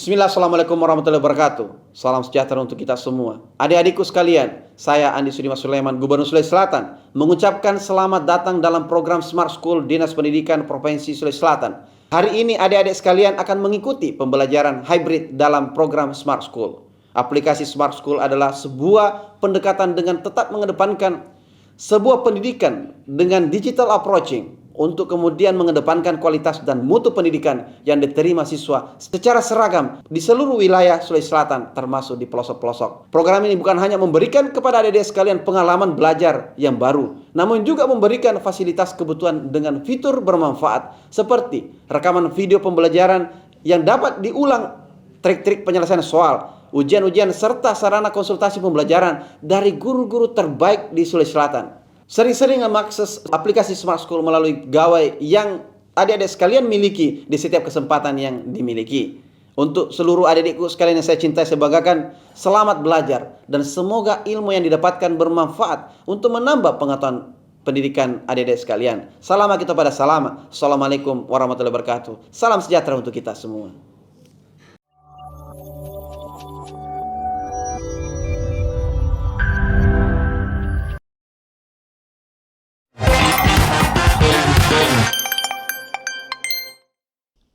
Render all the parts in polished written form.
Bismillah, Assalamualaikum warahmatullahi wabarakatuh. Salam sejahtera untuk kita semua. Adik-adikku sekalian, saya Andi Sudimas Sulaiman, Gubernur Sulawesi Selatan, mengucapkan selamat datang dalam program Smart School Dinas Pendidikan Provinsi Sulawesi Selatan. Hari ini adik-adik sekalian akan mengikuti pembelajaran hybrid dalam program Smart School. Aplikasi Smart School adalah sebuah pendekatan dengan tetap mengedepankan sebuah pendidikan dengan digital approaching untuk kemudian mengedepankan kualitas dan mutu pendidikan yang diterima siswa secara seragam di seluruh wilayah Sulawesi Selatan termasuk di pelosok-pelosok. Program ini bukan hanya memberikan kepada adik-adik sekalian pengalaman belajar yang baru, namun juga memberikan fasilitas kebutuhan dengan fitur bermanfaat seperti rekaman video pembelajaran yang dapat diulang, trik-trik penyelesaian soal, ujian-ujian serta sarana konsultasi pembelajaran dari guru-guru terbaik di Sulawesi Selatan. Sering-sering mengakses aplikasi Smart School melalui gawai yang adik-adik sekalian miliki di setiap kesempatan yang dimiliki. Untuk seluruh adik-adikku sekalian yang saya cintai, saya banggakan, selamat belajar dan semoga ilmu yang didapatkan bermanfaat untuk menambah pengetahuan pendidikan adik-adik sekalian. Salam kita pada salam. Assalamualaikum warahmatullahi wabarakatuh. Salam sejahtera untuk kita semua.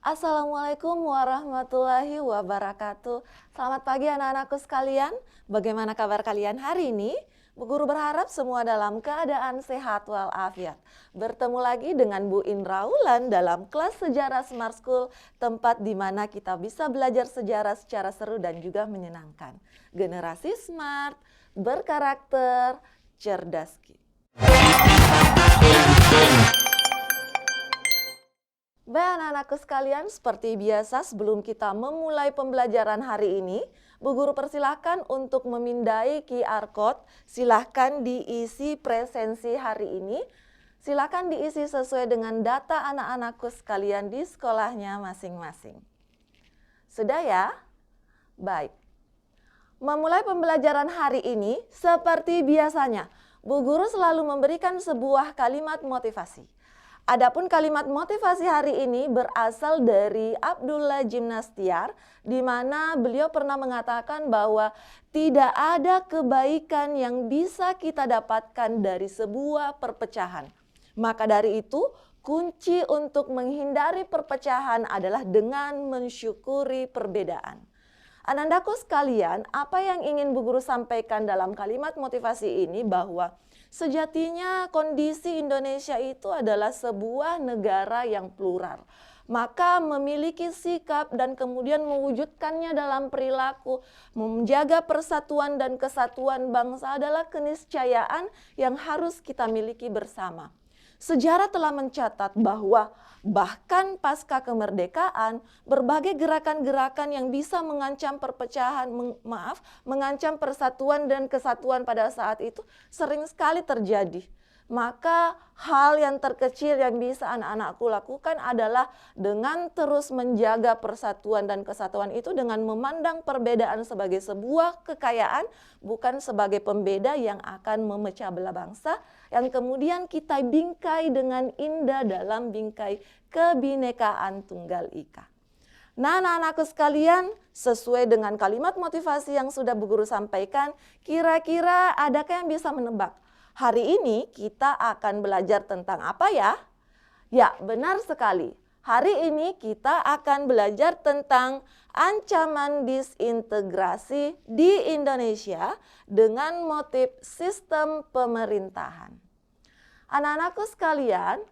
Assalamualaikum warahmatullahi wabarakatuh. Selamat pagi anak-anakku sekalian. Bagaimana kabar kalian hari ini? Bu Guru berharap semua dalam keadaan sehat walafiat. Bertemu lagi dengan Bu Indra Wulan dalam kelas sejarah Smart School, tempat di mana kita bisa belajar sejarah secara seru dan juga menyenangkan. Generasi smart, berkarakter, cerdas. Baik anak-anakku sekalian, seperti biasa sebelum kita memulai pembelajaran hari ini, Bu Guru persilahkan untuk memindai QR Code, silahkan diisi presensi hari ini, silahkan diisi sesuai dengan data anak-anakku sekalian di sekolahnya masing-masing. Sudah ya? Baik. Memulai pembelajaran hari ini, seperti biasanya, Bu Guru selalu memberikan sebuah kalimat motivasi. Adapun kalimat motivasi hari ini berasal dari Abdullah Gymnastiar, di mana beliau pernah mengatakan bahwa tidak ada kebaikan yang bisa kita dapatkan dari sebuah perpecahan. Maka dari itu, kunci untuk menghindari perpecahan adalah dengan mensyukuri perbedaan. Anandaku sekalian, apa yang ingin Bu Guru sampaikan dalam kalimat motivasi ini bahwa sejatinya kondisi Indonesia itu adalah sebuah negara yang plural. Maka memiliki sikap dan kemudian mewujudkannya dalam perilaku, menjaga persatuan dan kesatuan bangsa adalah keniscayaan yang harus kita miliki bersama. Sejarah telah mencatat bahwa bahkan pasca kemerdekaan, berbagai gerakan-gerakan yang bisa mengancam perpecahan, mengancam persatuan dan kesatuan pada saat itu sering sekali terjadi. Maka hal yang terkecil yang bisa anak-anakku lakukan adalah dengan terus menjaga persatuan dan kesatuan itu dengan memandang perbedaan sebagai sebuah kekayaan, bukan sebagai pembeda yang akan memecah belah bangsa, yang kemudian kita bingkai dengan indah dalam bingkai kebinekaan tunggal ika. Nah anak-anakku sekalian, sesuai dengan kalimat motivasi yang sudah Bu Guru sampaikan, kira-kira adakah yang bisa menebak? Hari ini kita akan belajar tentang apa ya? Ya, benar sekali. Hari ini kita akan belajar tentang ancaman disintegrasi di Indonesia dengan motif sistem pemerintahan. Anak-anakku sekalian,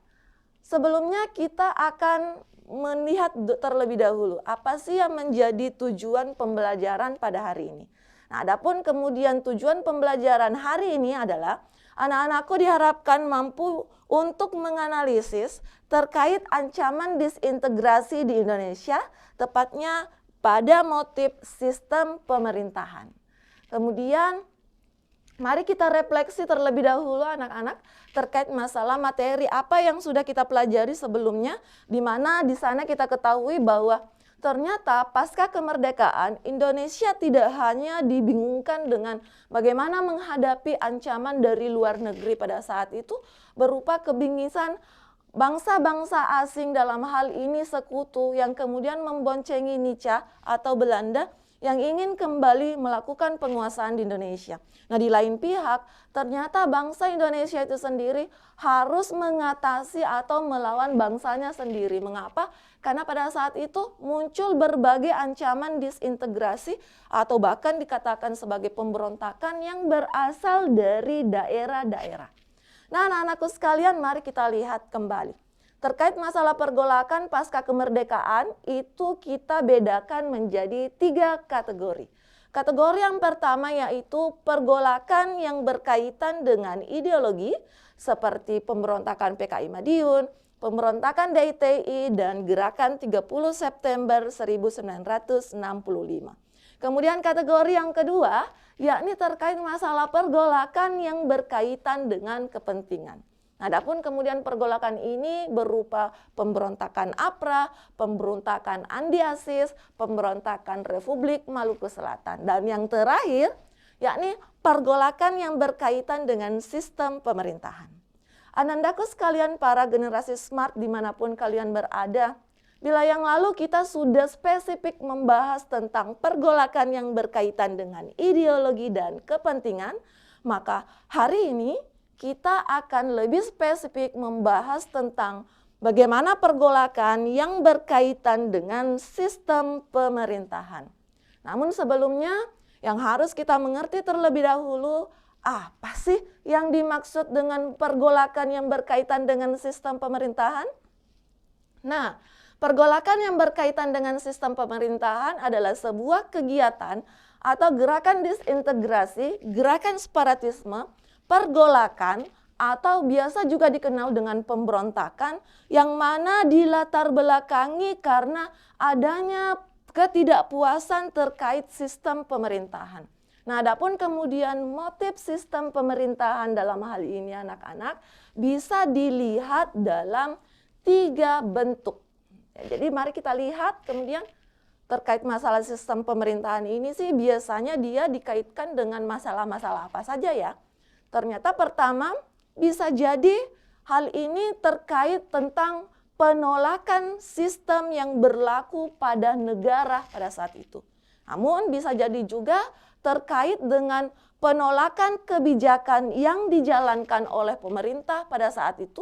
sebelumnya kita akan melihat terlebih dahulu apa sih yang menjadi tujuan pembelajaran pada hari ini. Nah, adapun kemudian tujuan pembelajaran hari ini adalah anak-anakku diharapkan mampu untuk menganalisis terkait ancaman disintegrasi di Indonesia, tepatnya pada motif sistem pemerintahan. Kemudian, mari kita refleksi terlebih dahulu anak-anak terkait masalah materi apa yang sudah kita pelajari sebelumnya, di mana di sana kita ketahui bahwa ternyata pasca kemerdekaan Indonesia tidak hanya dibingungkan dengan bagaimana menghadapi ancaman dari luar negeri pada saat itu berupa kebingisan bangsa-bangsa asing dalam hal ini sekutu yang kemudian memboncengi Nietzsche atau Belanda yang ingin kembali melakukan penguasaan di Indonesia. Nah, di lain pihak, ternyata bangsa Indonesia itu sendiri harus mengatasi atau melawan bangsanya sendiri. Mengapa? Karena pada saat itu muncul berbagai ancaman disintegrasi atau bahkan dikatakan sebagai pemberontakan yang berasal dari daerah-daerah. Nah, anak-anakku sekalian, mari kita lihat kembali. Terkait masalah pergolakan pasca kemerdekaan, itu kita bedakan menjadi 3 kategori. Kategori yang pertama yaitu pergolakan yang berkaitan dengan ideologi seperti pemberontakan PKI Madiun, pemberontakan DITI, dan gerakan 30 September 1965. Kemudian kategori yang kedua yakni terkait masalah pergolakan yang berkaitan dengan kepentingan. Adapun kemudian pergolakan ini berupa pemberontakan APRA, pemberontakan Andi Aziz, pemberontakan Republik Maluku Selatan. Dan yang terakhir, yakni pergolakan yang berkaitan dengan sistem pemerintahan. Anandaku sekalian para generasi smart dimanapun kalian berada, bila yang lalu kita sudah spesifik membahas tentang pergolakan yang berkaitan dengan ideologi dan kepentingan, maka hari ini kita akan lebih spesifik membahas tentang bagaimana pergolakan yang berkaitan dengan sistem pemerintahan. Namun sebelumnya yang harus kita mengerti terlebih dahulu, apa sih yang dimaksud dengan pergolakan yang berkaitan dengan sistem pemerintahan? Nah, pergolakan yang berkaitan dengan sistem pemerintahan adalah sebuah kegiatan atau gerakan disintegrasi, gerakan separatisme, pergolakan, atau biasa juga dikenal dengan pemberontakan yang mana dilatar belakangi karena adanya ketidakpuasan terkait sistem pemerintahan. Nah, adapun kemudian motif sistem pemerintahan dalam hal ini anak-anak bisa dilihat dalam 3 bentuk. Jadi mari kita lihat kemudian terkait masalah sistem pemerintahan ini sih biasanya dia dikaitkan dengan masalah-masalah apa saja ya. Ternyata pertama bisa jadi hal ini terkait tentang penolakan sistem yang berlaku pada negara pada saat itu. Namun bisa jadi juga terkait dengan penolakan kebijakan yang dijalankan oleh pemerintah pada saat itu.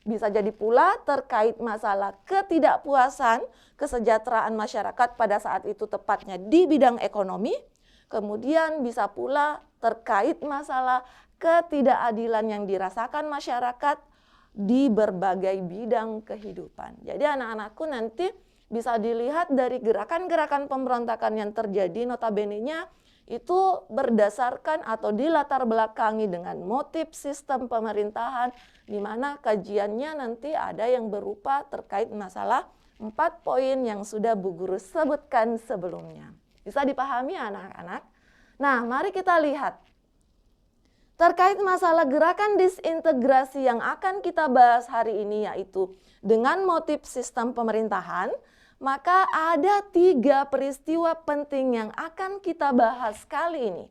Bisa jadi pula terkait masalah ketidakpuasan kesejahteraan masyarakat pada saat itu tepatnya di bidang ekonomi. Kemudian bisa pula terkait masalah ketidakadilan yang dirasakan masyarakat di berbagai bidang kehidupan. Jadi anak-anakku nanti bisa dilihat dari gerakan-gerakan pemberontakan yang terjadi notabene-nya itu berdasarkan atau dilatar belakangi dengan motif sistem pemerintahan di mana kajiannya nanti ada yang berupa terkait masalah 4 poin yang sudah Bu Guru sebutkan sebelumnya. Bisa dipahami anak-anak? Nah, mari kita lihat. Terkait masalah gerakan disintegrasi yang akan kita bahas hari ini yaitu dengan motif sistem pemerintahan, maka ada 3 peristiwa penting yang akan kita bahas kali ini.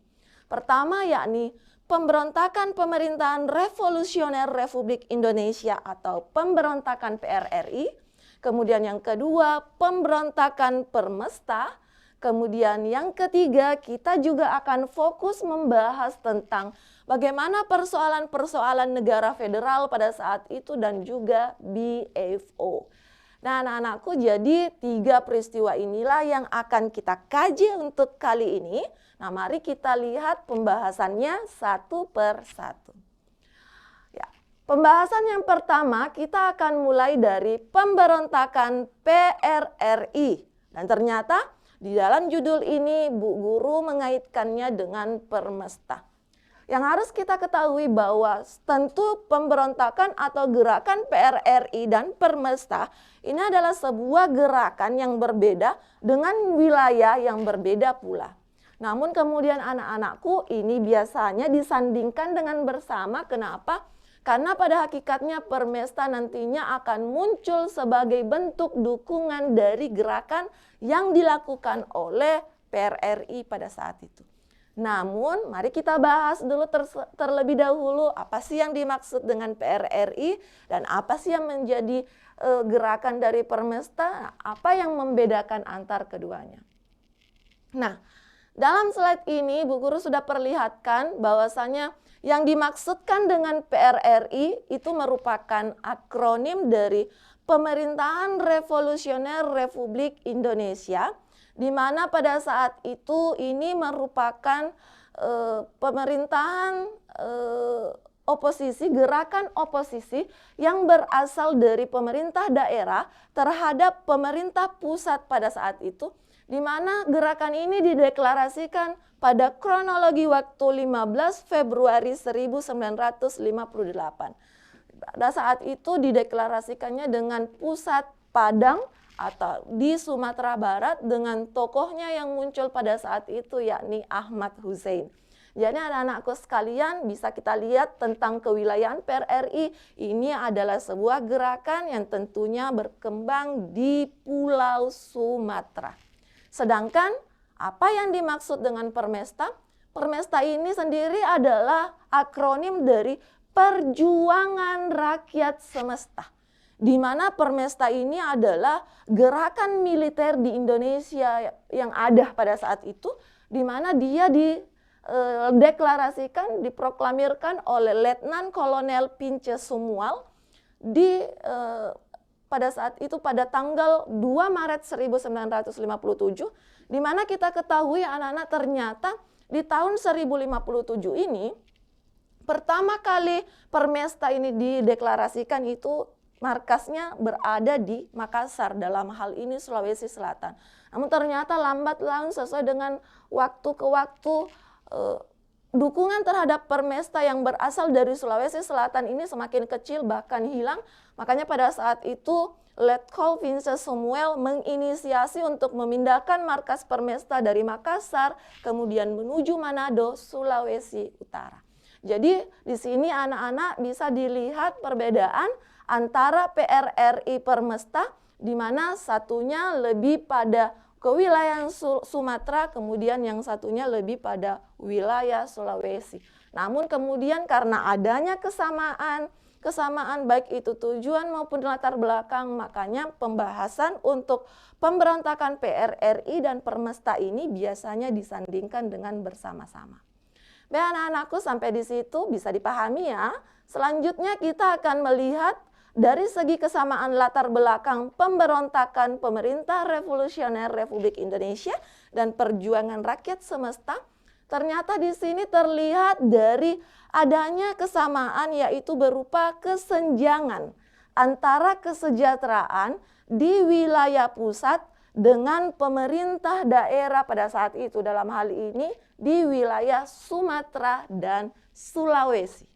Pertama yakni pemberontakan pemerintahan revolusioner Republik Indonesia atau pemberontakan PRRI. Kemudian yang kedua pemberontakan Permesta. Kemudian yang ketiga kita juga akan fokus membahas tentang bagaimana persoalan-persoalan negara federal pada saat itu dan juga BFO. Nah anak-anakku jadi 3 peristiwa inilah yang akan kita kaji untuk kali ini. Nah mari kita lihat pembahasannya satu per satu. Ya, pembahasan yang pertama kita akan mulai dari pemberontakan PRRI. Dan ternyata di dalam judul ini Bu Guru mengaitkannya dengan Permesta. Yang harus kita ketahui bahwa tentu pemberontakan atau gerakan PRRI dan Permesta ini adalah sebuah gerakan yang berbeda dengan wilayah yang berbeda pula. Namun kemudian anak-anakku ini biasanya disandingkan dengan bersama. Kenapa? Karena pada hakikatnya Permesta nantinya akan muncul sebagai bentuk dukungan dari gerakan yang dilakukan oleh PRRI pada saat itu. Namun, mari kita bahas dulu terlebih dahulu apa sih yang dimaksud dengan PRRI dan apa sih yang menjadi gerakan dari Permesta, apa yang membedakan antar keduanya. Nah, dalam slide ini Bu Guru sudah perlihatkan bahwasanya yang dimaksudkan dengan PRRI itu merupakan akronim dari Pemerintahan Revolusioner Republik Indonesia, di mana pada saat itu ini merupakan pemerintahan oposisi, gerakan oposisi yang berasal dari pemerintah daerah terhadap pemerintah pusat pada saat itu, di mana gerakan ini dideklarasikan pada kronologi waktu 15 Februari 1958. Pada saat itu dideklarasikannya dengan pusat Padang atau di Sumatera Barat dengan tokohnya yang muncul pada saat itu yakni Ahmad Hussein. Jadi anak-anakku sekalian, bisa kita lihat tentang kewilayahan PRRI. Ini adalah sebuah gerakan yang tentunya berkembang di Pulau Sumatera. Sedangkan apa yang dimaksud dengan Permesta? Permesta ini sendiri adalah akronim dari Perjuangan Rakyat Semesta, di mana Permesta ini adalah gerakan militer di Indonesia yang ada pada saat itu, di mana dia dideklarasikan, diproklamirkan oleh Letnan Kolonel Pince Sumual pada saat itu pada tanggal 2 Maret 1957, di mana kita ketahui anak-anak ternyata di tahun 1057 ini pertama kali Permesta ini dideklarasikan itu markasnya berada di Makassar, dalam hal ini Sulawesi Selatan. Namun ternyata lambat laun sesuai dengan waktu ke waktu dukungan terhadap Permesta yang berasal dari Sulawesi Selatan ini semakin kecil bahkan hilang. Makanya pada saat itu Letkol Pince Sumual menginisiasi untuk memindahkan markas Permesta dari Makassar kemudian menuju Manado, Sulawesi Utara. Jadi di sini anak-anak bisa dilihat perbedaan antara PRRI Permesta, di mana satunya lebih pada kewilayahan Sumatera, kemudian yang satunya lebih pada wilayah Sulawesi. Namun kemudian karena adanya kesamaan baik itu tujuan maupun latar belakang, makanya pembahasan untuk pemberontakan PRRI dan Permesta ini biasanya disandingkan dengan bersama-sama. Baik anak-anakku, sampai di situ bisa dipahami ya. Selanjutnya kita akan melihat dari segi kesamaan latar belakang pemberontakan Pemerintah Revolusioner Republik Indonesia dan Perjuangan Rakyat Semesta. Ternyata di sini terlihat dari adanya kesamaan, yaitu berupa kesenjangan antara kesejahteraan di wilayah pusat dengan pemerintah daerah pada saat itu, dalam hal ini di wilayah Sumatera dan Sulawesi.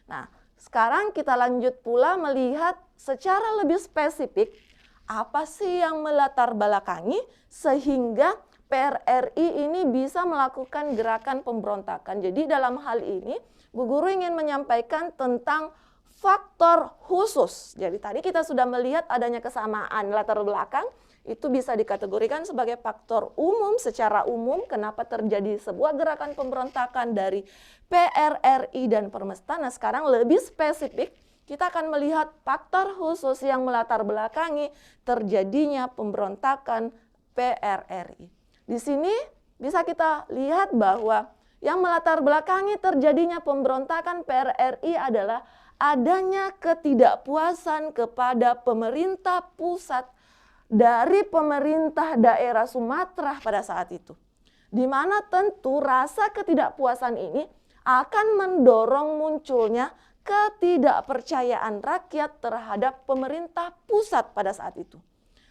Nah, sekarang kita lanjut pula melihat secara lebih spesifik apa sih yang melatar belakangi sehingga PRRI ini bisa melakukan gerakan pemberontakan. Jadi dalam hal ini Bu Guru ingin menyampaikan tentang faktor khusus. Jadi tadi kita sudah melihat adanya kesamaan latar belakang, itu bisa dikategorikan sebagai faktor umum, secara umum kenapa terjadi sebuah gerakan pemberontakan dari PRRI dan Permesta. Nah sekarang lebih spesifik kita akan melihat faktor khusus yang melatar belakangi terjadinya pemberontakan PRRI. Di sini bisa kita lihat bahwa yang melatar belakangi terjadinya pemberontakan PRRI adalah adanya ketidakpuasan kepada pemerintah pusat dari pemerintah daerah Sumatera pada saat itu. Di mana tentu rasa ketidakpuasan ini akan mendorong munculnya ketidakpercayaan rakyat terhadap pemerintah pusat pada saat itu.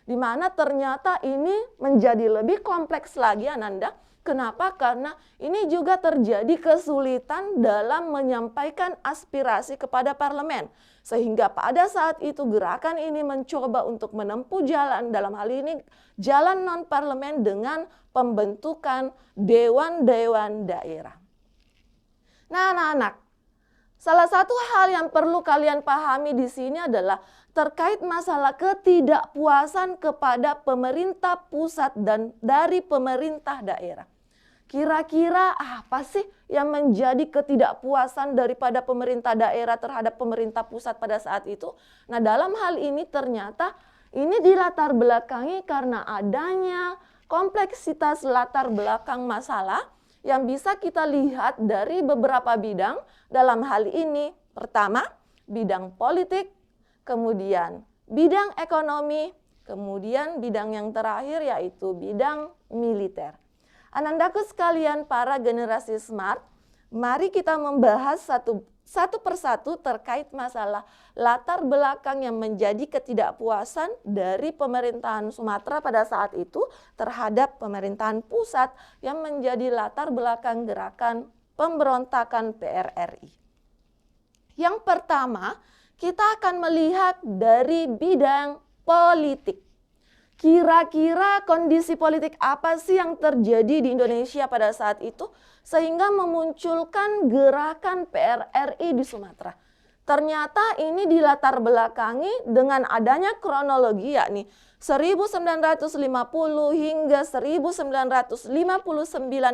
Di mana ternyata ini menjadi lebih kompleks lagi Ananda. Kenapa? Karena ini juga terjadi kesulitan dalam menyampaikan aspirasi kepada parlemen. Sehingga pada saat itu gerakan ini mencoba untuk menempuh jalan, dalam hal ini jalan non-parlemen dengan pembentukan dewan-dewan daerah. Nah anak-anak, salah satu hal yang perlu kalian pahami di sini adalah terkait masalah ketidakpuasan kepada pemerintah pusat dan dari pemerintah daerah. Kira-kira apa sih yang menjadi ketidakpuasan daripada pemerintah daerah terhadap pemerintah pusat pada saat itu? Nah, dalam hal ini ternyata ini dilatar belakangi karena adanya kompleksitas latar belakang masalah yang bisa kita lihat dari beberapa bidang. Dalam hal ini, pertama, bidang politik, kemudian bidang ekonomi, kemudian bidang yang terakhir yaitu bidang militer. Anandaku sekalian, para generasi smart, mari kita membahas satu persatu terkait masalah latar belakang yang menjadi ketidakpuasan dari pemerintahan Sumatera pada saat itu terhadap pemerintahan pusat yang menjadi latar belakang gerakan pemberontakan PRRI. Yang pertama, kita akan melihat dari bidang politik. Kira-kira kondisi politik apa sih yang terjadi di Indonesia pada saat itu sehingga memunculkan gerakan PRRI di Sumatera? Ternyata ini dilatar belakangi dengan adanya kronologi, yakni 1950 hingga 1959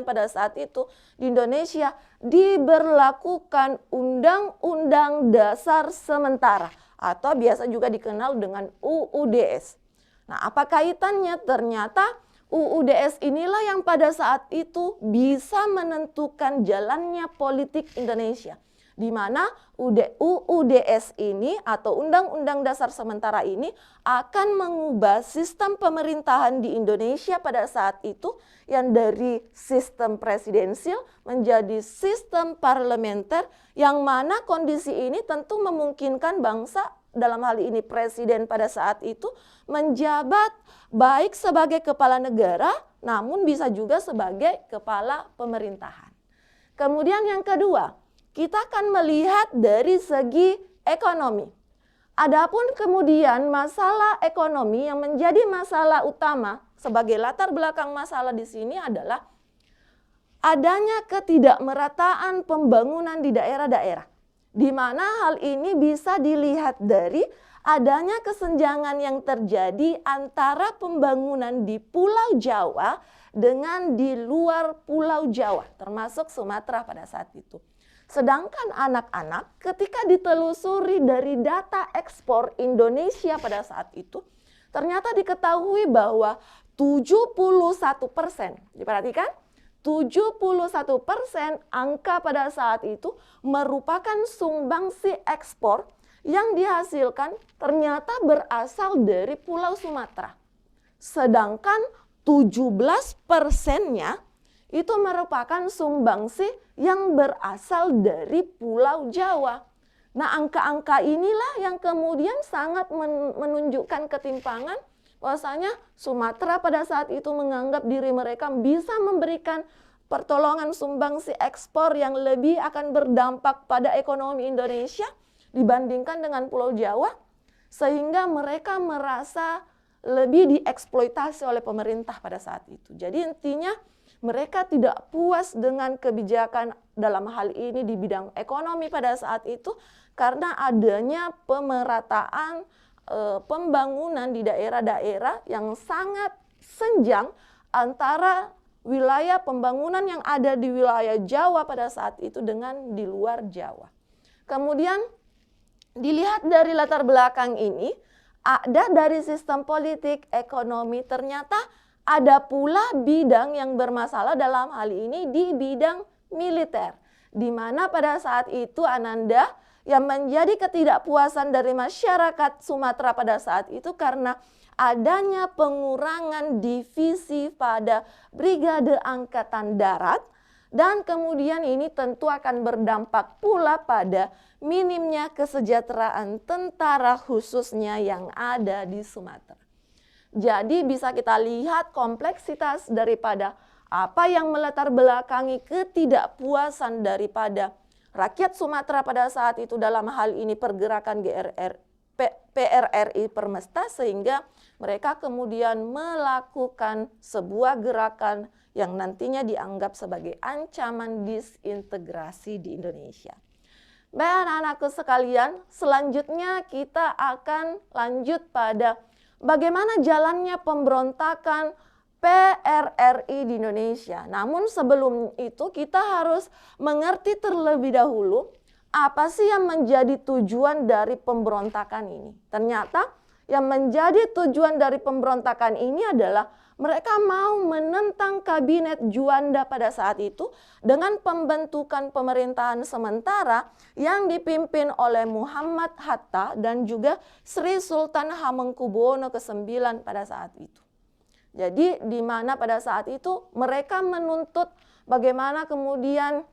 pada saat itu di Indonesia diberlakukan Undang-Undang Dasar Sementara atau biasa juga dikenal dengan UUDS. Nah, apa kaitannya? Ternyata UUDS inilah yang pada saat itu bisa menentukan jalannya politik Indonesia. Di mana UUDS ini atau Undang-Undang Dasar Sementara ini akan mengubah sistem pemerintahan di Indonesia pada saat itu yang dari sistem presidensil menjadi sistem parlementer, yang mana kondisi ini tentu memungkinkan bangsa, dalam hal ini presiden pada saat itu, menjabat baik sebagai kepala negara namun bisa juga sebagai kepala pemerintahan. Kemudian yang kedua, kita akan melihat dari segi ekonomi. Adapun kemudian masalah ekonomi yang menjadi masalah utama sebagai latar belakang masalah di sini adalah adanya ketidakmerataan pembangunan di daerah-daerah, di mana hal ini bisa dilihat dari adanya kesenjangan yang terjadi antara pembangunan di Pulau Jawa dengan di luar Pulau Jawa, termasuk Sumatera pada saat itu. Sedangkan anak-anak ketika ditelusuri dari data ekspor Indonesia pada saat itu, ternyata diketahui bahwa 71%, diperhatikan, 71% angka pada saat itu merupakan sumbangsi ekspor yang dihasilkan ternyata berasal dari Pulau Sumatera. Sedangkan 17%-nya itu merupakan sumbangsi yang berasal dari Pulau Jawa. Nah, angka-angka inilah yang kemudian sangat menunjukkan ketimpangan, bahwasanya Sumatera pada saat itu menganggap diri mereka bisa memberikan pertolongan sumbangsi ekspor yang lebih akan berdampak pada ekonomi Indonesia dibandingkan dengan Pulau Jawa, sehingga mereka merasa lebih dieksploitasi oleh pemerintah pada saat itu. Jadi intinya mereka tidak puas dengan kebijakan dalam hal ini di bidang ekonomi pada saat itu karena adanya pemerataan pembangunan di daerah-daerah yang sangat senjang antara wilayah pembangunan yang ada di wilayah Jawa pada saat itu dengan di luar Jawa. Kemudian dilihat dari latar belakang ini, ada dari sistem politik, ekonomi, ternyata ada pula bidang yang bermasalah dalam hal ini di bidang militer. Di mana pada saat itu Ananda, yang menjadi ketidakpuasan dari masyarakat Sumatera pada saat itu karena adanya pengurangan divisi pada Brigade Angkatan Darat, dan kemudian ini tentu akan berdampak pula pada minimnya kesejahteraan tentara khususnya yang ada di Sumatera. Jadi bisa kita lihat kompleksitas daripada apa yang melatar belakangi ketidakpuasan daripada rakyat Sumatera pada saat itu dalam hal ini pergerakan PRRI Permesta, sehingga mereka kemudian melakukan sebuah gerakan yang nantinya dianggap sebagai ancaman disintegrasi di Indonesia. Baik anak-anakku sekalian, selanjutnya kita akan lanjut pada bagaimana jalannya pemberontakan PRRI di Indonesia. Namun sebelum itu kita harus mengerti terlebih dahulu apa sih yang menjadi tujuan dari pemberontakan ini. Ternyata yang menjadi tujuan dari pemberontakan ini adalah mereka mau menentang kabinet Juanda pada saat itu dengan pembentukan pemerintahan sementara yang dipimpin oleh Muhammad Hatta dan juga Sri Sultan Hamengkubuwono ke-9 pada saat itu. Jadi di mana pada saat itu mereka menuntut bagaimana kemudian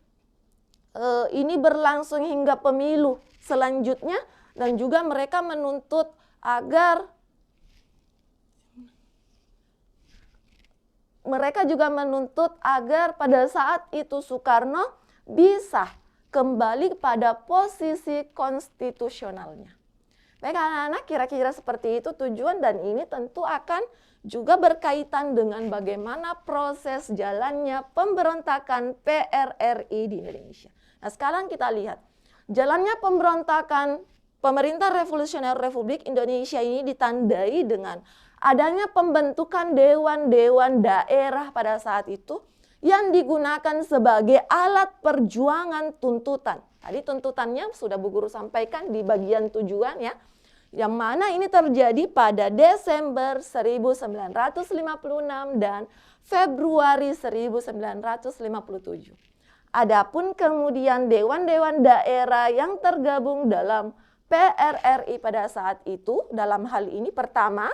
ini berlangsung hingga pemilu selanjutnya, dan juga mereka menuntut agar pada saat itu Soekarno bisa kembali pada posisi konstitusionalnya. Baik anak-anak, kira-kira seperti itu tujuan, dan ini tentu akan juga berkaitan dengan bagaimana proses jalannya pemberontakan PRRI di Indonesia. Nah, sekarang kita lihat jalannya pemberontakan pemerintah revolusioner Republik Indonesia ini ditandai dengan adanya pembentukan dewan-dewan daerah pada saat itu yang digunakan sebagai alat perjuangan tuntutan. Tadi tuntutannya sudah Bu Guru sampaikan di bagian tujuan ya. Yang mana ini terjadi pada Desember 1956 dan Februari 1957. Adapun kemudian dewan-dewan daerah yang tergabung dalam PRRI pada saat itu, dalam hal ini pertama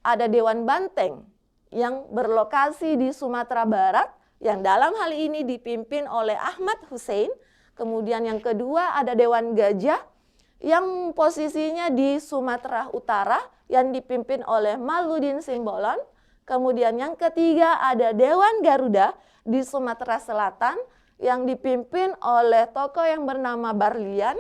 ada Dewan Banteng yang berlokasi di Sumatera Barat yang dalam hal ini dipimpin oleh Ahmad Hussein. Kemudian yang kedua ada Dewan Gajah yang posisinya di Sumatera Utara yang dipimpin oleh Maludin Simbolon. Kemudian yang ketiga ada Dewan Garuda di Sumatera Selatan yang dipimpin oleh tokoh yang bernama Barlian.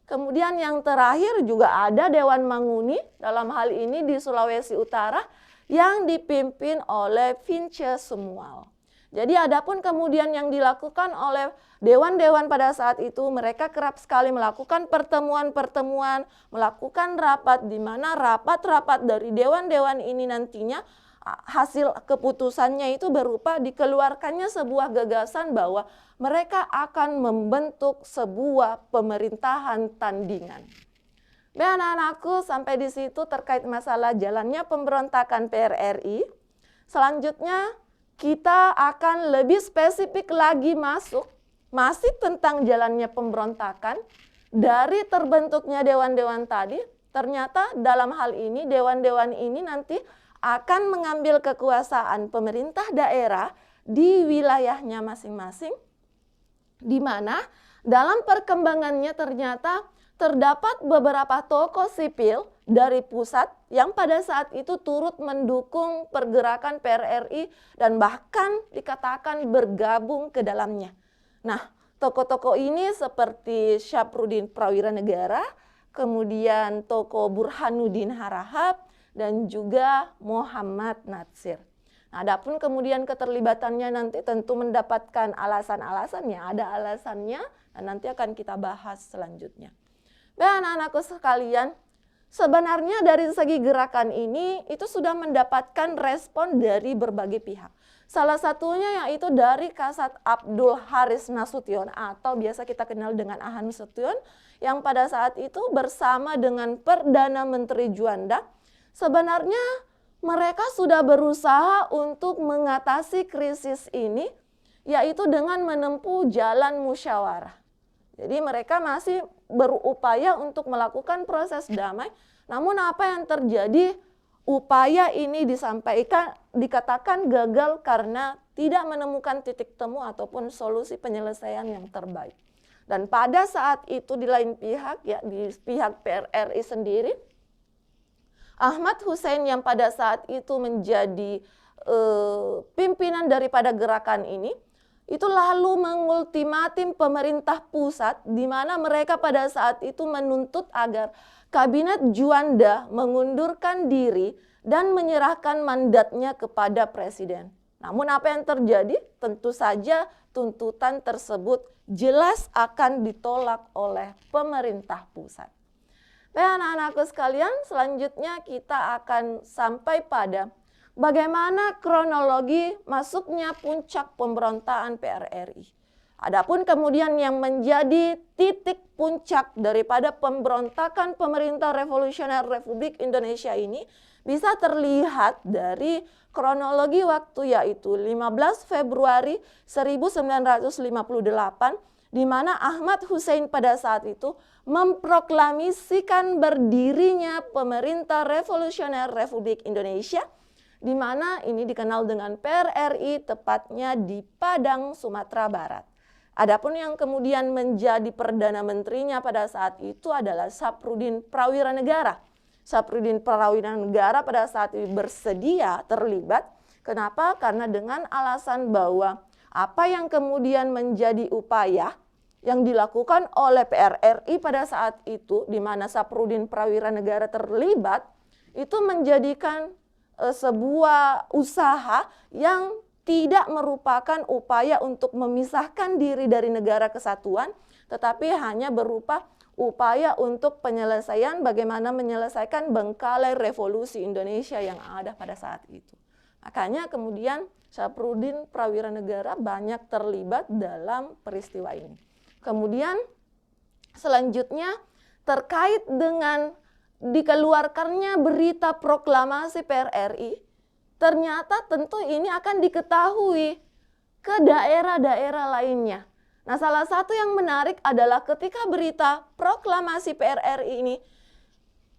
Kemudian yang terakhir juga ada Dewan Manguni dalam hal ini di Sulawesi Utara yang dipimpin oleh Vince Sumual. Jadi adapun kemudian yang dilakukan oleh dewan-dewan pada saat itu, mereka kerap sekali melakukan pertemuan-pertemuan, melakukan rapat, di mana rapat-rapat dari dewan-dewan ini nantinya hasil keputusannya itu berupa dikeluarkannya sebuah gagasan bahwa mereka akan membentuk sebuah pemerintahan tandingan. Baik anak-anakku, sampai di situ terkait masalah jalannya pemberontakan PRRI. Selanjutnya kita akan lebih spesifik lagi masih tentang jalannya pemberontakan dari terbentuknya dewan-dewan tadi. Ternyata dalam hal ini dewan-dewan ini nanti akan mengambil kekuasaan pemerintah daerah di wilayahnya masing-masing, di mana dalam perkembangannya ternyata terdapat beberapa tokoh sipil dari pusat yang pada saat itu turut mendukung pergerakan PRRI dan bahkan dikatakan bergabung ke dalamnya. Nah, tokoh-tokoh ini seperti Syafruddin Prawiranegara, kemudian tokoh Burhanuddin Harahap, dan juga Muhammad Natsir. Nah, adapun kemudian keterlibatannya nanti tentu mendapatkan alasan-alasannya, ada alasannya dan nanti akan kita bahas selanjutnya. Baik anak-anakku sekalian, sebenarnya dari segi gerakan ini itu sudah mendapatkan respon dari berbagai pihak. Salah satunya yaitu dari Kasat Abdul Haris Nasution atau biasa kita kenal dengan Ahan Nasution yang pada saat itu bersama dengan Perdana Menteri Juanda. Sebenarnya mereka sudah berusaha untuk mengatasi krisis ini, yaitu dengan menempuh jalan musyawarah. Jadi mereka masih berupaya untuk melakukan proses damai, namun apa yang terjadi, upaya ini dikatakan gagal karena tidak menemukan titik temu ataupun solusi penyelesaian yang terbaik. Dan pada saat itu di lain pihak, ya di pihak PRRI sendiri, Ahmad Hussein yang pada saat itu menjadi pimpinan daripada gerakan ini, itu lalu mengultimatum pemerintah pusat di mana mereka pada saat itu menuntut agar kabinet Juanda mengundurkan diri dan menyerahkan mandatnya kepada presiden. Namun apa yang terjadi? Tentu saja tuntutan tersebut jelas akan ditolak oleh pemerintah pusat. Baik anak-anakku sekalian, selanjutnya kita akan sampai pada bagaimana kronologi masuknya puncak pemberontakan PRRI. Adapun kemudian yang menjadi titik puncak daripada pemberontakan pemerintah revolusioner Republik Indonesia ini bisa terlihat dari kronologi waktu, yaitu 15 Februari 1958, di mana Ahmad Hussein pada saat itu memproklamasikan berdirinya pemerintah revolusioner Republik Indonesia, di mana ini dikenal dengan PRRI, tepatnya di Padang, Sumatera Barat. Adapun yang kemudian menjadi Perdana Menterinya pada saat itu adalah Saprudin Prawiranegara. Saprudin Prawiranegara pada saat itu bersedia terlibat. Kenapa? Karena dengan alasan bahwa apa yang kemudian menjadi upaya yang dilakukan oleh PRRI pada saat itu, di mana Saprudin Prawiranegara terlibat, itu menjadikan sebuah usaha yang tidak merupakan upaya untuk memisahkan diri dari negara kesatuan, tetapi hanya berupa upaya untuk penyelesaian bagaimana menyelesaikan bengkalai revolusi Indonesia yang ada pada saat itu. Makanya kemudian Saprudin Prawiranegara banyak terlibat dalam peristiwa ini. Kemudian selanjutnya terkait dengan dikeluarkannya berita proklamasi PRRI, ternyata tentu ini akan diketahui ke daerah-daerah lainnya. Nah, salah satu yang menarik adalah ketika berita proklamasi PRRI ini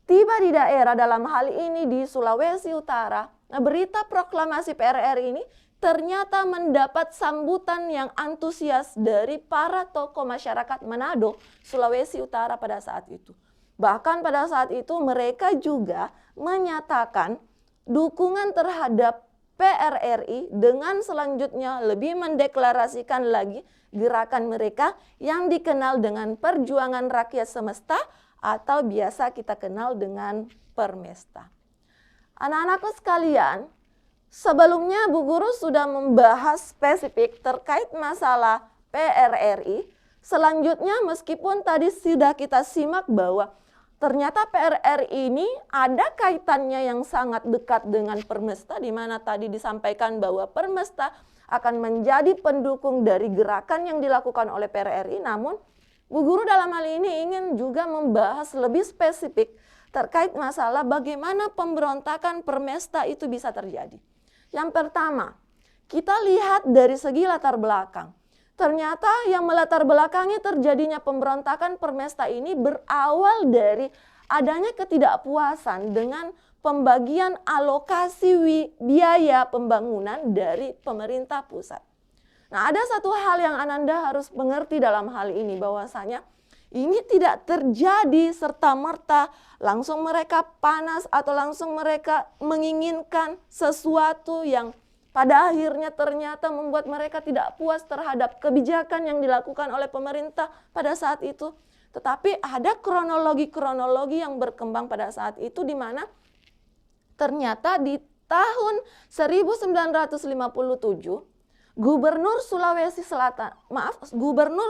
tiba di daerah, dalam hal ini di Sulawesi Utara. Nah, berita proklamasi PRRI ini ternyata mendapat sambutan yang antusias dari para tokoh masyarakat Manado, Sulawesi Utara pada saat itu. Bahkan pada saat itu mereka juga menyatakan dukungan terhadap PRRI dengan selanjutnya lebih mendeklarasikan lagi gerakan mereka yang dikenal dengan Perjuangan Rakyat Semesta atau biasa kita kenal dengan Permesta. Anak-anakku sekalian, sebelumnya Bu Guru sudah membahas spesifik terkait masalah PRRI. Selanjutnya meskipun tadi sudah kita simak bahwa ternyata PRRI ini ada kaitannya yang sangat dekat dengan Permesta, di mana tadi disampaikan bahwa Permesta akan menjadi pendukung dari gerakan yang dilakukan oleh PRRI. Namun Bu Guru dalam hal ini ingin juga membahas lebih spesifik terkait masalah bagaimana pemberontakan Permesta itu bisa terjadi. Yang pertama, kita lihat dari segi latar belakang. Ternyata yang melatar belakangi terjadinya pemberontakan Permesta ini berawal dari adanya ketidakpuasan dengan pembagian alokasi biaya pembangunan dari pemerintah pusat. Nah, ada satu hal yang Ananda harus mengerti dalam hal ini, bahwasanya ini tidak terjadi serta-merta langsung mereka panas atau langsung mereka menginginkan sesuatu yang pada akhirnya ternyata membuat mereka tidak puas terhadap kebijakan yang dilakukan oleh pemerintah pada saat itu. Tetapi ada kronologi-kronologi yang berkembang pada saat itu, di mana ternyata di tahun 1957 Gubernur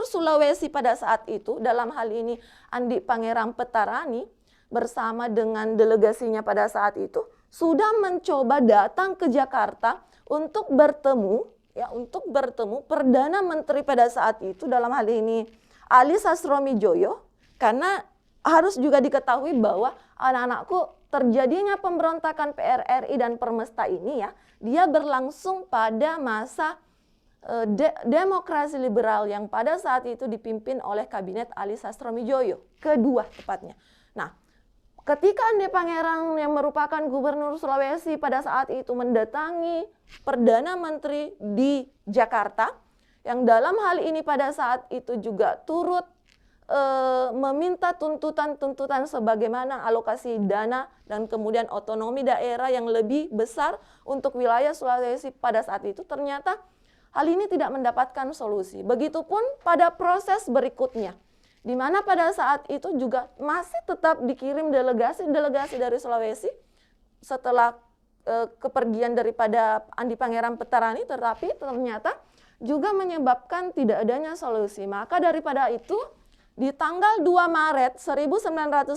Sulawesi pada saat itu, dalam hal ini Andi Pangerang Petarani bersama dengan delegasinya pada saat itu sudah mencoba datang ke Jakarta untuk bertemu Perdana Menteri pada saat itu, dalam hal ini Ali Sastroamidjojo, karena harus juga diketahui bahwa anak-anakku terjadinya pemberontakan PRRI dan Permesta ini dia berlangsung pada masa demokrasi liberal yang pada saat itu dipimpin oleh kabinet Ali Sastroamidjojo kedua tepatnya. Nah, ketika Andi Pangerang yang merupakan Gubernur Sulawesi pada saat itu mendatangi Perdana Menteri di Jakarta, yang dalam hal ini pada saat itu juga turut meminta tuntutan-tuntutan sebagaimana alokasi dana dan kemudian otonomi daerah yang lebih besar untuk wilayah Sulawesi pada saat itu, ternyata hal ini tidak mendapatkan solusi. Begitupun pada proses berikutnya, di mana pada saat itu juga masih tetap dikirim delegasi-delegasi dari Sulawesi setelah kepergian daripada Andi Pangerang Petarani, tetapi ternyata juga menyebabkan tidak adanya solusi. Maka daripada itu, di tanggal 2 Maret 1957,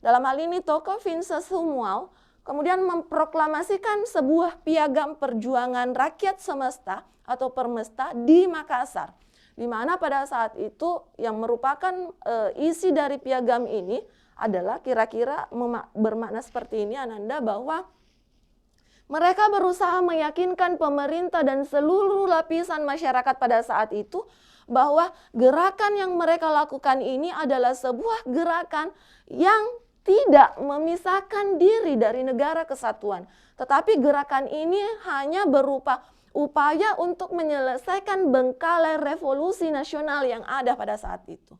dalam hal ini tokoh Vincent Humuau kemudian memproklamasikan sebuah piagam perjuangan rakyat semesta atau Permesta di Makassar. Di mana pada saat itu yang merupakan isi dari piagam ini adalah kira-kira bermakna seperti ini Ananda, bahwa mereka berusaha meyakinkan pemerintah dan seluruh lapisan masyarakat pada saat itu bahwa gerakan yang mereka lakukan ini adalah sebuah gerakan yang tidak memisahkan diri dari negara kesatuan. Tetapi gerakan ini hanya berupa upaya untuk menyelesaikan bengkalai revolusi nasional yang ada pada saat itu.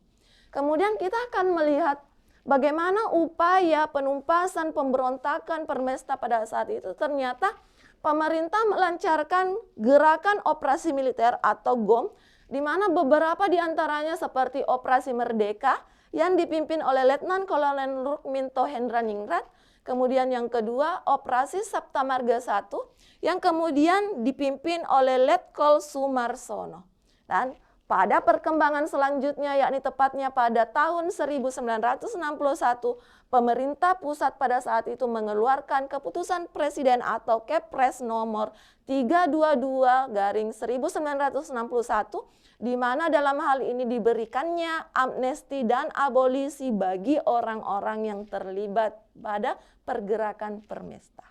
Kemudian kita akan melihat bagaimana upaya penumpasan pemberontakan Permesta pada saat itu. Ternyata pemerintah melancarkan gerakan operasi militer atau GOM, di mana beberapa di antaranya seperti Operasi Merdeka yang dipimpin oleh Letnan Kolonel Rukminto Hendraningrat. Kemudian yang kedua Operasi Sabta Marga I yang kemudian dipimpin oleh Letkol Sumarsono. Dan pada perkembangan selanjutnya, yakni tepatnya pada tahun 1961, pemerintah pusat pada saat itu mengeluarkan keputusan presiden atau Kepres nomor 322/1961, di mana dalam hal ini diberikannya amnesti dan abolisi bagi orang-orang yang terlibat pada pergerakan Permesta.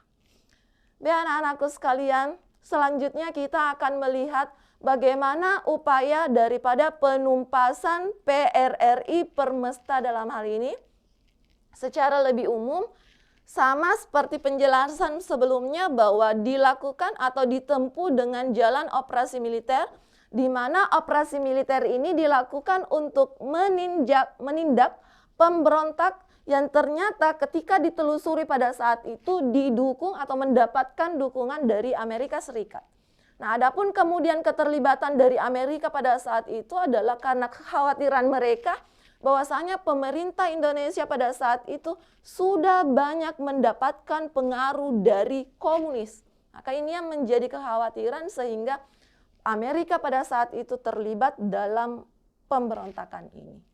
Anak-anakku sekalian, selanjutnya kita akan melihat bagaimana upaya daripada penumpasan PRRI Permesta dalam hal ini secara lebih umum, sama seperti penjelasan sebelumnya bahwa dilakukan atau ditempuh dengan jalan operasi militer, di mana operasi militer ini dilakukan untuk menindak pemberontak yang ternyata ketika ditelusuri pada saat itu didukung atau mendapatkan dukungan dari Amerika Serikat. Nah, adapun kemudian keterlibatan dari Amerika pada saat itu adalah karena kekhawatiran mereka bahwasanya pemerintah Indonesia pada saat itu sudah banyak mendapatkan pengaruh dari komunis. Maka ini yang menjadi kekhawatiran sehingga Amerika pada saat itu terlibat dalam pemberontakan ini.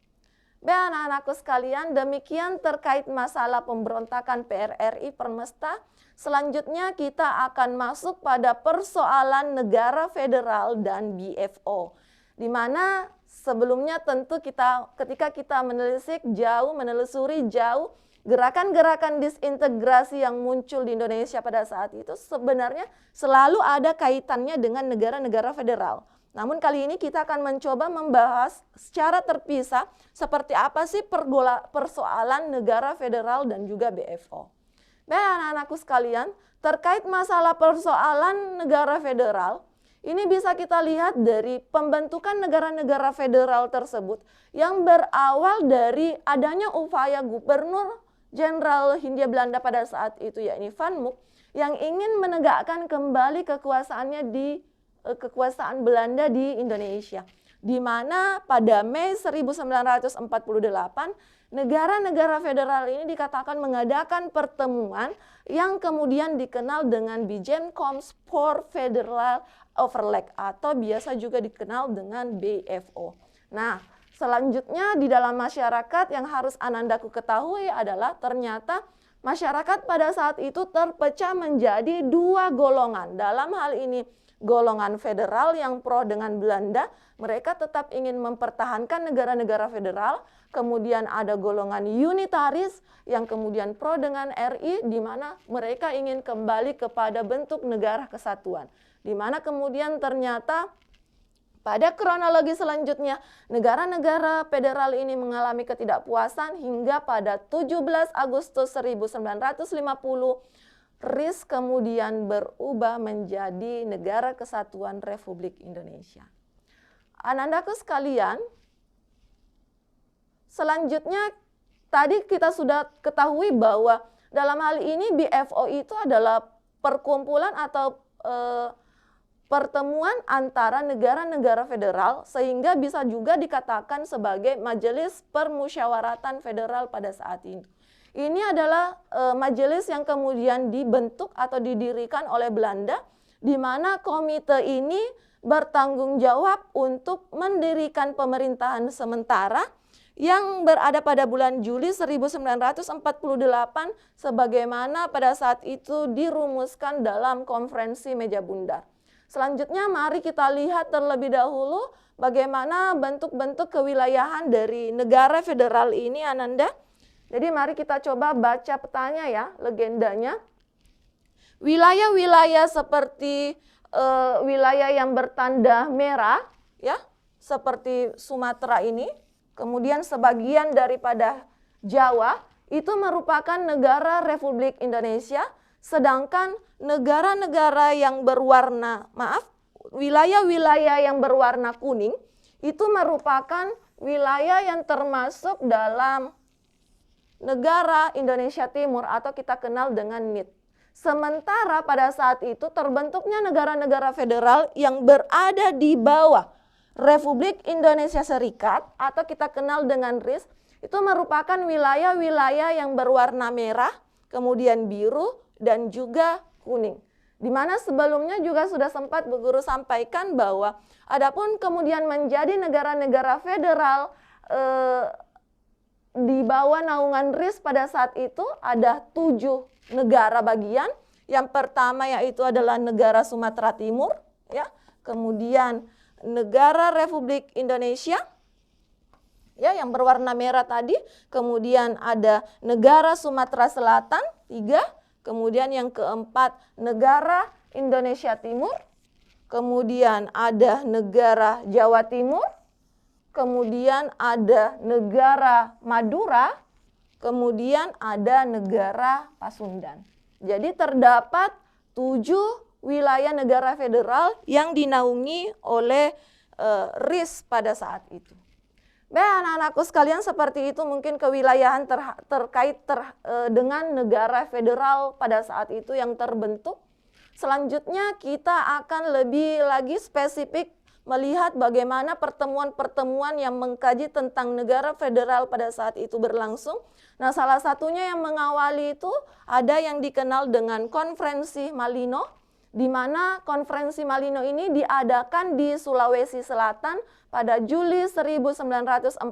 Baik anak-anakku sekalian, demikian terkait masalah pemberontakan PRRI Permesta. Selanjutnya kita akan masuk pada persoalan negara federal dan BFO. Di mana sebelumnya tentu ketika kita menelusuri jauh gerakan-gerakan disintegrasi yang muncul di Indonesia pada saat itu sebenarnya selalu ada kaitannya dengan negara-negara federal. Namun kali ini kita akan mencoba membahas secara terpisah seperti apa sih persoalan negara federal dan juga BFO. Baik anak-anakku sekalian, terkait masalah persoalan negara federal, ini bisa kita lihat dari pembentukan negara-negara federal tersebut yang berawal dari adanya upaya Gubernur Jenderal Hindia Belanda pada saat itu, yakni Van Mook, yang ingin menegakkan kembali kekuasaan Belanda di Indonesia, di mana pada Mei 1948 negara-negara federal ini dikatakan mengadakan pertemuan yang kemudian dikenal dengan Bijenkomst for Federal Overleg atau biasa juga dikenal dengan BFO. Nah, selanjutnya di dalam masyarakat yang harus Anandaku ketahui adalah ternyata masyarakat pada saat itu terpecah menjadi dua golongan. Dalam hal ini golongan federal yang pro dengan Belanda, mereka tetap ingin mempertahankan negara-negara federal. Kemudian ada golongan unitaris yang kemudian pro dengan RI, di mana mereka ingin kembali kepada bentuk negara kesatuan. Di mana kemudian ternyata pada kronologi selanjutnya, negara-negara federal ini mengalami ketidakpuasan hingga pada 17 Agustus 1950, RIS kemudian berubah menjadi Negara Kesatuan Republik Indonesia. Anandaku sekalian, selanjutnya tadi kita sudah ketahui bahwa dalam hal ini BFO itu adalah perkumpulan atau pertemuan antara negara-negara federal sehingga bisa juga dikatakan sebagai Majelis Permusyawaratan Federal pada saat ini. Ini adalah majelis yang kemudian dibentuk atau didirikan oleh Belanda, di mana komite ini bertanggung jawab untuk mendirikan pemerintahan sementara yang berada pada bulan Juli 1948 sebagaimana pada saat itu dirumuskan dalam konferensi meja bundar. Selanjutnya mari kita lihat terlebih dahulu bagaimana bentuk-bentuk kewilayahan dari negara federal ini, Ananda. Jadi mari kita coba baca petanya ya, legendanya. Wilayah-wilayah seperti wilayah yang bertanda merah ya, seperti Sumatera ini, kemudian sebagian daripada Jawa itu merupakan negara Republik Indonesia, sedangkan negara-negara yang wilayah-wilayah yang berwarna kuning itu merupakan wilayah yang termasuk dalam negara Indonesia Timur atau kita kenal dengan NIT. Sementara pada saat itu terbentuknya negara-negara federal yang berada di bawah Republik Indonesia Serikat atau kita kenal dengan RIS itu merupakan wilayah-wilayah yang berwarna merah, kemudian biru dan juga kuning. Di mana sebelumnya juga sudah sempat Bu Guru sampaikan bahwa adapun kemudian menjadi negara-negara federal di bawah naungan RIS pada saat itu ada 7 negara bagian. Yang pertama yaitu adalah negara Sumatera Timur, ya. Kemudian negara Republik Indonesia, ya, yang berwarna merah tadi. Kemudian ada negara Sumatera Selatan, 3. Kemudian yang keempat negara Indonesia Timur. Kemudian ada negara Jawa Timur. Kemudian ada negara Madura, kemudian ada negara Pasundan. Jadi terdapat 7 wilayah negara federal yang dinaungi oleh RIS pada saat itu. Baik anak-anakku sekalian, seperti itu mungkin kewilayahan terkait dengan negara federal pada saat itu yang terbentuk. Selanjutnya kita akan lebih lagi spesifik melihat bagaimana pertemuan-pertemuan yang mengkaji tentang negara federal pada saat itu berlangsung. Nah, salah satunya yang mengawali itu ada yang dikenal dengan Konferensi Malino, di mana Konferensi Malino ini diadakan di Sulawesi Selatan pada Juli 1946.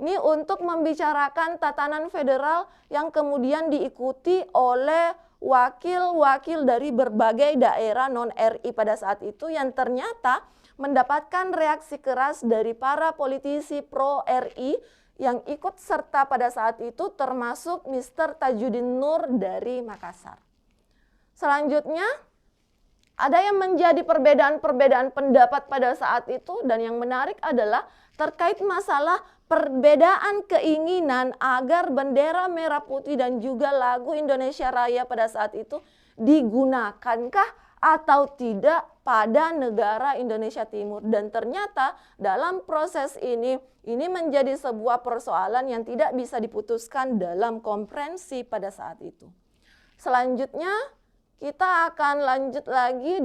Ini untuk membicarakan tatanan federal yang kemudian diikuti oleh wakil-wakil dari berbagai daerah non-RI pada saat itu yang ternyata mendapatkan reaksi keras dari para politisi pro-RI yang ikut serta pada saat itu termasuk Mr. Tajudin Nur dari Makassar. Selanjutnya ada yang menjadi perbedaan-perbedaan pendapat pada saat itu dan yang menarik adalah terkait masalah perbedaan keinginan agar bendera merah putih dan juga lagu Indonesia Raya pada saat itu digunakankah atau tidak pada negara Indonesia Timur. Dan ternyata dalam proses ini menjadi sebuah persoalan yang tidak bisa diputuskan dalam konferensi pada saat itu. Selanjutnya kita akan lanjut lagi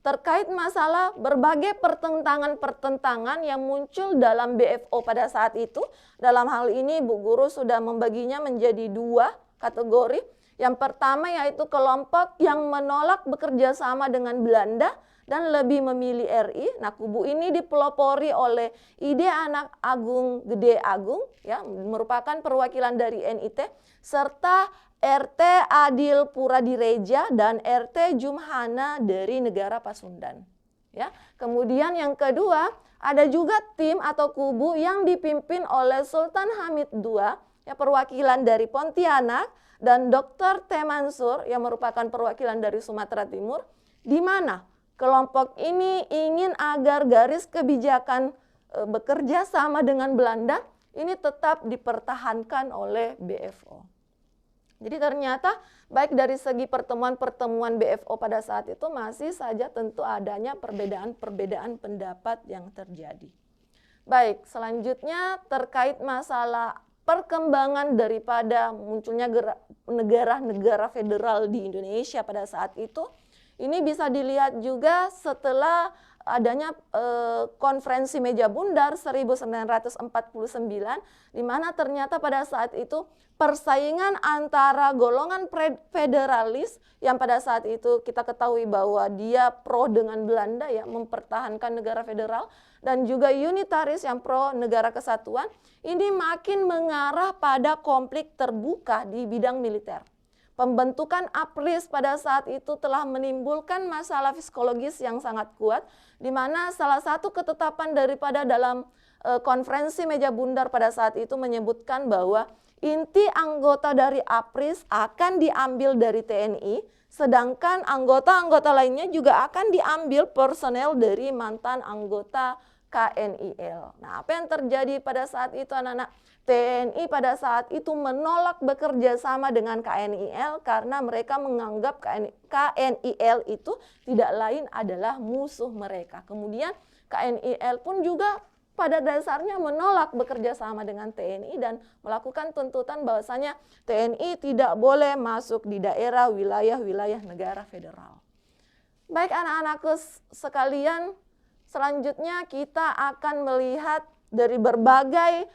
terkait masalah berbagai pertentangan-pertentangan yang muncul dalam BFO pada saat itu. Dalam hal ini Bu Guru sudah membaginya menjadi 2 kategori. Yang pertama yaitu kelompok yang menolak bekerja sama dengan Belanda dan lebih memilih RI. Nah, kubu ini dipelopori oleh Ide Anak Agung Gede Agung, ya, merupakan perwakilan dari NIT, serta RT Adil Puradireja dan RT Jumhana dari negara Pasundan. Ya. Kemudian yang kedua, ada juga tim atau kubu yang dipimpin oleh Sultan Hamid II, ya, perwakilan dari Pontianak, dan Dr. T. Mansur yang merupakan perwakilan dari Sumatera Timur, di mana kelompok ini ingin agar garis kebijakan bekerja sama dengan Belanda ini tetap dipertahankan oleh BFO. Jadi ternyata baik dari segi pertemuan-pertemuan BFO pada saat itu masih saja tentu adanya perbedaan-perbedaan pendapat yang terjadi. Baik, selanjutnya terkait masalah perkembangan daripada munculnya negara-negara federal di Indonesia pada saat itu. Ini bisa dilihat juga setelah adanya konferensi meja bundar 1949, di mana ternyata pada saat itu persaingan antara golongan federalis yang pada saat itu kita ketahui bahwa dia pro dengan Belanda ya, mempertahankan negara federal, dan juga unitaris yang pro negara kesatuan, ini makin mengarah pada konflik terbuka di bidang militer. Pembentukan APRIS pada saat itu telah menimbulkan masalah psikologis yang sangat kuat, di mana salah satu ketetapan daripada dalam konferensi meja bundar pada saat itu menyebutkan bahwa inti anggota dari APRIS akan diambil dari TNI, sedangkan anggota-anggota lainnya juga akan diambil personel dari mantan anggota KNIL. Nah, apa yang terjadi pada saat itu anak-anak? TNI pada saat itu menolak bekerja sama dengan KNIL karena mereka menganggap KNIL itu tidak lain adalah musuh mereka. Kemudian KNIL pun juga pada dasarnya menolak bekerja sama dengan TNI dan melakukan tuntutan bahwasanya TNI tidak boleh masuk di daerah wilayah-wilayah negara federal. Baik anak-anakku sekalian, selanjutnya kita akan melihat dari berbagai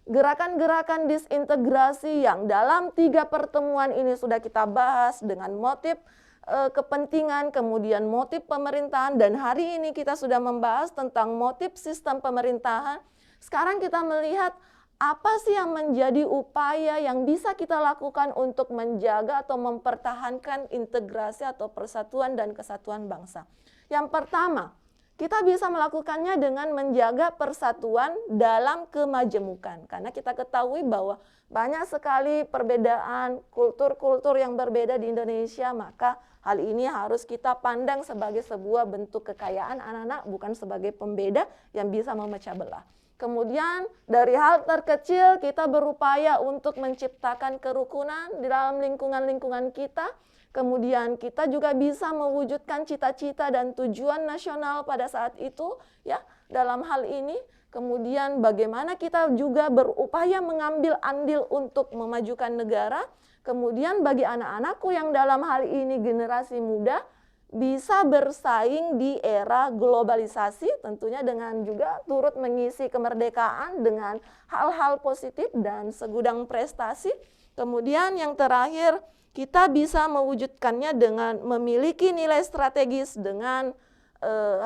gerakan-gerakan disintegrasi yang dalam 3 pertemuan ini sudah kita bahas dengan motif kepentingan, kemudian motif pemerintahan, dan hari ini kita sudah membahas tentang motif sistem pemerintahan. Sekarang kita melihat apa sih yang menjadi upaya yang bisa kita lakukan untuk menjaga atau mempertahankan integrasi atau persatuan dan kesatuan bangsa. Yang pertama, kita bisa melakukannya dengan menjaga persatuan dalam kemajemukan. Karena kita ketahui bahwa banyak sekali perbedaan kultur-kultur yang berbeda di Indonesia, maka hal ini harus kita pandang sebagai sebuah bentuk kekayaan anak-anak, bukan sebagai pembeda yang bisa memecah belah. Kemudian dari hal terkecil kita berupaya untuk menciptakan kerukunan di dalam lingkungan-lingkungan kita. Kemudian kita juga bisa mewujudkan cita-cita dan tujuan nasional pada saat itu ya dalam hal ini. Kemudian bagaimana kita juga berupaya mengambil andil untuk memajukan negara. Kemudian bagi anak-anakku yang dalam hal ini generasi muda bisa bersaing di era globalisasi, tentunya dengan juga turut mengisi kemerdekaan dengan hal-hal positif dan segudang prestasi. Kemudian yang terakhir, kita bisa mewujudkannya dengan memiliki nilai strategis dengan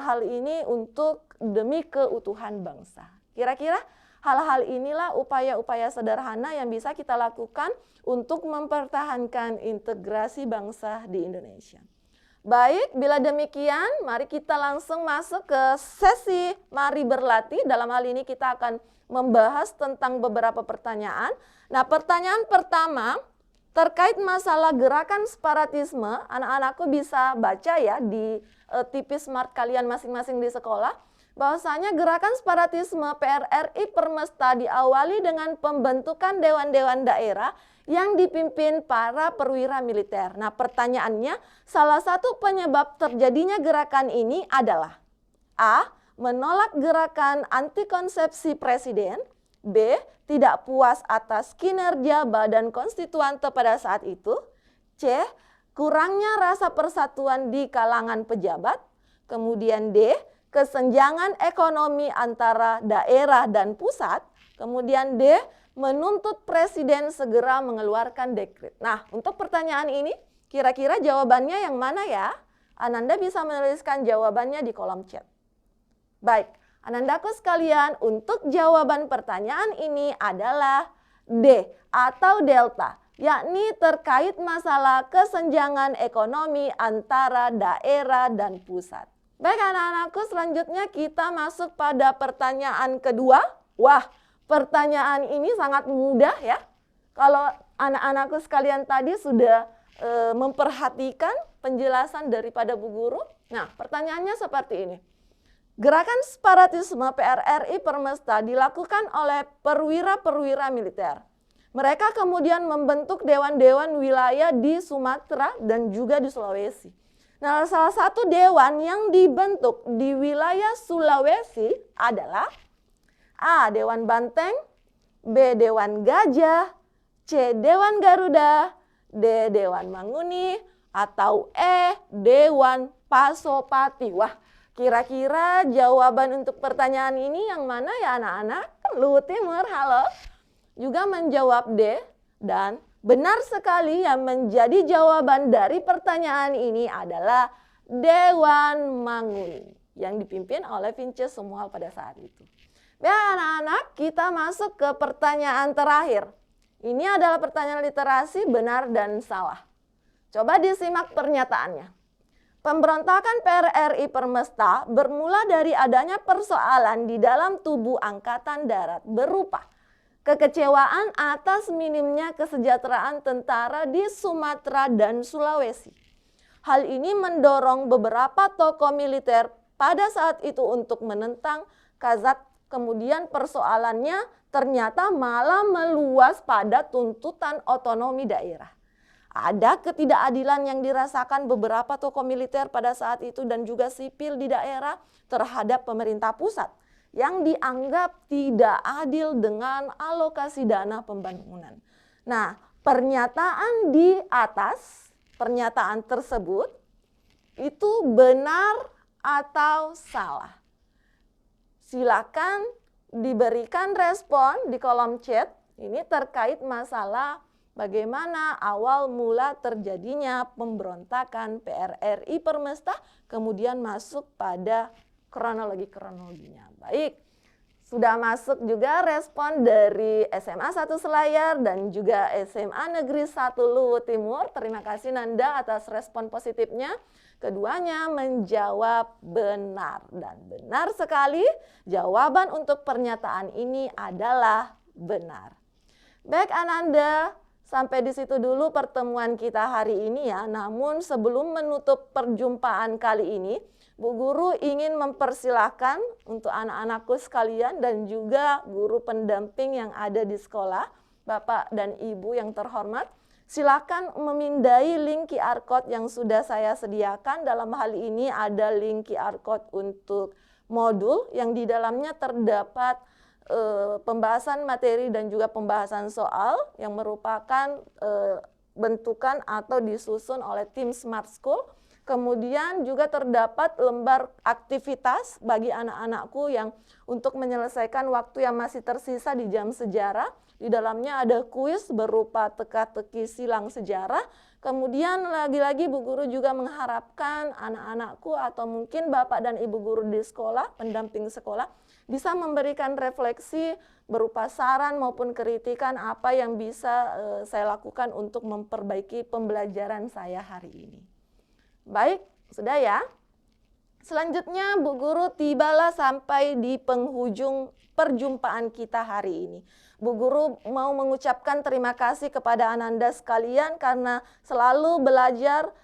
hal ini untuk demi keutuhan bangsa. Kira-kira hal-hal inilah upaya-upaya sederhana yang bisa kita lakukan untuk mempertahankan integrasi bangsa di Indonesia. Baik, bila demikian mari kita langsung masuk ke sesi Mari Berlatih. Dalam hal ini kita akan membahas tentang beberapa pertanyaan. Nah, pertanyaan pertama terkait masalah gerakan separatisme, anak-anakku bisa baca ya di TV Smart kalian masing-masing di sekolah, bahwasanya gerakan separatisme PRRI Permesta diawali dengan pembentukan dewan-dewan daerah yang dipimpin para perwira militer. Nah, pertanyaannya, salah satu penyebab terjadinya gerakan ini adalah A. Menolak gerakan anti konsepsi presiden, B. Tidak puas atas kinerja Badan Konstituante pada saat itu, C. Kurangnya rasa persatuan di kalangan pejabat, kemudian D. Kesenjangan ekonomi antara daerah dan pusat, kemudian D. Menuntut presiden segera mengeluarkan dekret. Nah, untuk pertanyaan ini kira-kira jawabannya yang mana ya? Ananda bisa menuliskan jawabannya di kolom chat. Baik. Anandaku sekalian, untuk jawaban pertanyaan ini adalah D atau delta, yakni terkait masalah kesenjangan ekonomi antara daerah dan pusat. Baik anak-anakku, selanjutnya kita masuk pada pertanyaan kedua. Wah, pertanyaan ini sangat mudah ya. Kalau anak-anakku sekalian tadi sudah memperhatikan penjelasan daripada Bu Guru. Nah, pertanyaannya seperti ini. Gerakan separatisme PRRI Permesta dilakukan oleh perwira-perwira militer. Mereka kemudian membentuk dewan-dewan wilayah di Sumatera dan juga di Sulawesi. Nah, salah satu dewan yang dibentuk di wilayah Sulawesi adalah A. Dewan Banteng, B. Dewan Gajah, C. Dewan Garuda, D. Dewan Manguni, atau E. Dewan Pasopati. Wah, Kira-kira jawaban untuk pertanyaan ini yang mana ya anak-anak? Luhut Timur, halo. Juga menjawab D, dan benar sekali yang menjadi jawaban dari pertanyaan ini adalah Dewan Mangun yang dipimpin oleh Vince Sumual pada saat itu. Ya anak-anak, kita masuk ke pertanyaan terakhir. Ini adalah pertanyaan literasi benar dan salah. Coba disimak pernyataannya. Pemberontakan PRRI Permesta bermula dari adanya persoalan di dalam tubuh Angkatan Darat berupa kekecewaan atas minimnya kesejahteraan tentara di Sumatera dan Sulawesi. Hal ini mendorong beberapa tokoh militer pada saat itu untuk menentang Kazak. Kemudian persoalannya ternyata malah meluas pada tuntutan otonomi daerah. Ada ketidakadilan yang dirasakan beberapa tokoh militer pada saat itu dan juga sipil di daerah terhadap pemerintah pusat yang dianggap tidak adil dengan alokasi dana pembangunan. Nah, pernyataan di atas, pernyataan tersebut itu benar atau salah? Silakan diberikan respon di kolom chat. Ini terkait masalah bagaimana awal mula terjadinya pemberontakan PRRI Permesta, kemudian masuk pada kronologinya. Baik, sudah masuk juga respon dari SMA 1 Selayar dan juga SMA Negeri 1 Luhut Timur. Terima kasih Nanda atas respon positifnya. Keduanya menjawab benar, dan benar sekali jawaban untuk pernyataan ini adalah benar. Baik Ananda, sampai di situ dulu pertemuan kita hari ini ya. Namun sebelum menutup perjumpaan kali ini, Bu Guru ingin mempersilahkan untuk anak-anakku sekalian dan juga guru pendamping yang ada di sekolah, Bapak dan Ibu yang terhormat, silakan memindai link QR Code yang sudah saya sediakan. Dalam hal ini ada link QR Code untuk modul yang di dalamnya terdapat pembahasan materi dan juga pembahasan soal yang merupakan bentukan atau disusun oleh tim Smart School. Kemudian juga terdapat lembar aktivitas bagi anak-anakku yang untuk menyelesaikan waktu yang masih tersisa di jam sejarah. Di dalamnya ada kuis berupa teka-teki silang sejarah. Kemudian lagi-lagi Bu Guru juga mengharapkan anak-anakku atau mungkin Bapak dan Ibu guru di sekolah, pendamping sekolah, bisa memberikan refleksi berupa saran maupun kritikan apa yang bisa saya lakukan untuk memperbaiki pembelajaran saya hari ini. Baik, sudah ya. Selanjutnya Bu Guru tibalah sampai di penghujung perjumpaan kita hari ini. Bu Guru mau mengucapkan terima kasih kepada Ananda sekalian karena selalu belajar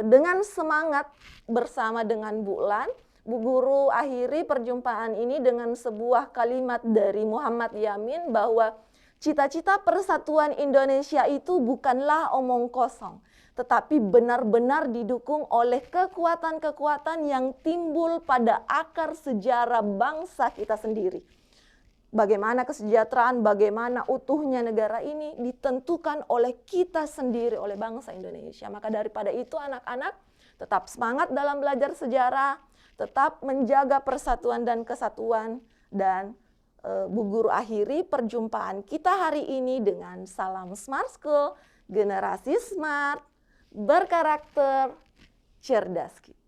dengan semangat bersama dengan Bu Lan. Bu Guru akhiri perjumpaan ini dengan sebuah kalimat dari Muhammad Yamin bahwa cita-cita persatuan Indonesia itu bukanlah omong kosong, tetapi benar-benar didukung oleh kekuatan-kekuatan yang timbul pada akar sejarah bangsa kita sendiri. Bagaimana kesejahteraan, bagaimana utuhnya negara ini ditentukan oleh kita sendiri, oleh bangsa Indonesia. Maka daripada itu anak-anak tetap semangat dalam belajar sejarah, tetap menjaga persatuan dan kesatuan, dan Bu Guru akhiri perjumpaan kita hari ini dengan salam Smart School, generasi smart, berkarakter, cerdas kita.